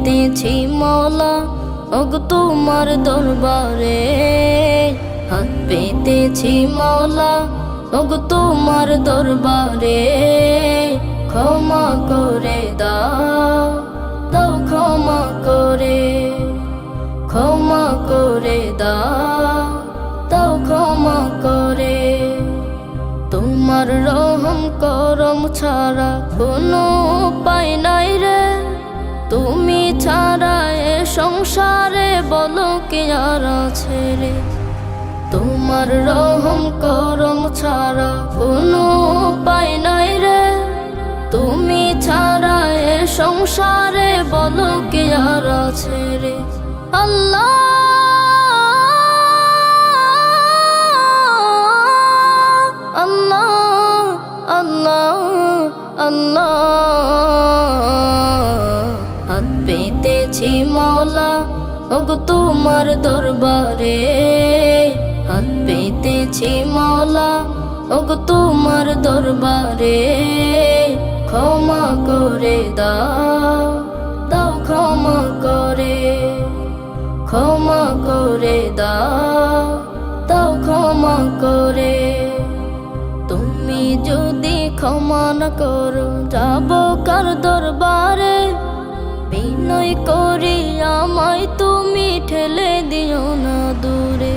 পেতেছি মওলা ওগো তোমার দরবারে, হাত পেতেছি মওলা ওগো তোমার দরবারে। ক্ষমা করে দাও, দাও ক্ষমা করে, ক্ষমা করে দাও, দাও ক্ষমা করে। তোমার রহম করম ছাড়া কোনো উপায় নাই রে, তুমি ছাড়া এ সংসারে বলো কে আর আছে রে। তোমার রহম করম ছাড়া কোনো উপায় নাই রে, তুমি ছাড়া এ সংসারে বলো কে আর আছে রে। আল্লাহ আল্লাহ আল্লাহ আল্লাহ, হাত পেতেছি মওলা ওগো তোমার দরবারে, হাত পেতেছি মওলা ওগো তোমার দরবারে। ক্ষমা করে দাও, দাও ক্ষমা করে, ক্ষমা করে দাও, দাও ক্ষমা করে। তুমি যদি ক্ষমা না করো যাব কার দরবারে, বিনয় করি আমায় তুমি ঠেলে দিও না দূরে।